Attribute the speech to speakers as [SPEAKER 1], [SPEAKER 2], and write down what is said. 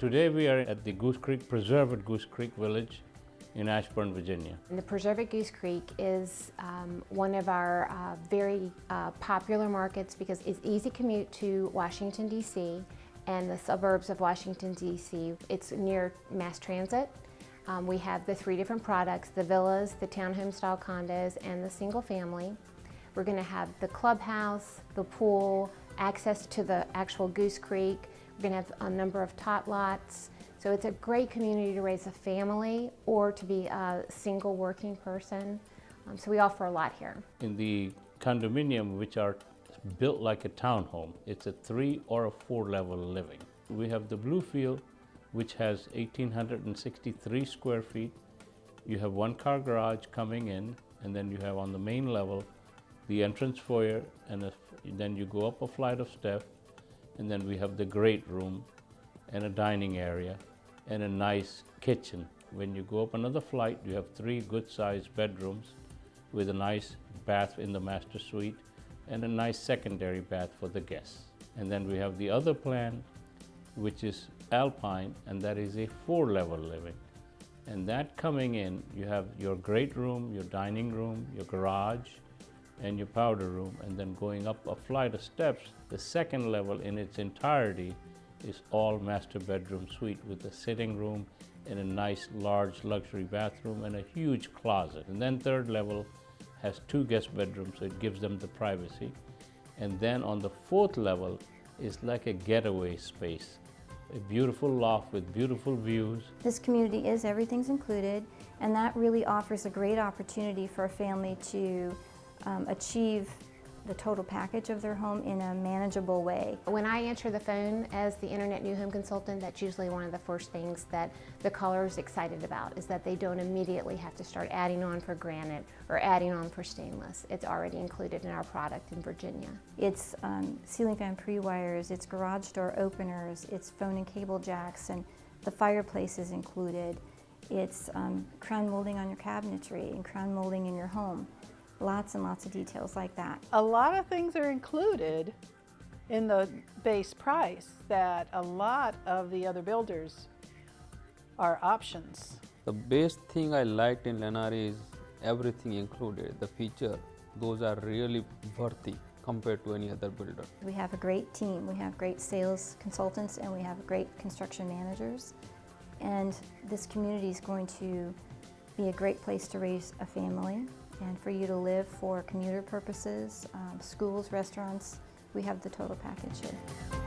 [SPEAKER 1] Today we are at the Goose Creek Preserve at Goose Creek Village in Ashburn, Virginia.
[SPEAKER 2] And the Preserve at Goose Creek is one of our very popular markets because it's easy commute to Washington, D.C. and the suburbs of Washington, D.C. It's near mass transit. We have the three different products, the villas, the townhome style condos, and the single family. We're going to have the clubhouse, the pool, access to the actual Goose Creek. We're going to have a number of tot lots. So it's a great community to raise a family or to be a single working person. So we offer a lot here.
[SPEAKER 1] In the condominium, which are built like a townhome, it's a 3 or a 4 level living. We have the Bluefield, which has 1,863 square feet. You have one car garage coming in, and then you have on the main level the entrance foyer, and then you go up a flight of steps, and then we have the great room and a dining area and a nice kitchen. When you go up another flight, you have 3 good-sized bedrooms with a nice bath in the master suite and a nice secondary bath for the guests. And then we have the other plan, which is Alpine, and that is a 4-level living. And that coming in, you have your great room, your dining room, your garage, and your powder room, and then going up a flight of steps, the second level in its entirety is all master bedroom suite with a sitting room and a nice large luxury bathroom and a huge closet. And then third level has 2 guest bedrooms, so it gives them the privacy. And then on the 4th level is like a getaway space, a beautiful loft with beautiful views.
[SPEAKER 3] This community is Everything's Included, and that really offers a great opportunity for a family to achieve the total package of their home in a manageable way.
[SPEAKER 2] When I answer the phone as the Internet New Home Consultant, that's usually one of the first things that the caller is excited about, is that they don't immediately have to start adding on for granite or adding on for stainless. It's already included in our product in Virginia.
[SPEAKER 3] It's ceiling fan pre-wires, it's garage door openers, it's phone and cable jacks, and the fireplace is included. It's crown molding on your cabinetry and crown molding in your home. Lots and lots of details like that.
[SPEAKER 4] A lot of things are included in the base price that a lot of the other builders are options.
[SPEAKER 5] The best thing I liked in Lennar is everything included. The feature, those are really worthy compared to any other builder.
[SPEAKER 3] We have a great team. We have great sales consultants and we have great construction managers. And this community is going to be a great place to raise a family and for you to live for commuter purposes, schools, restaurants. We have the total package here.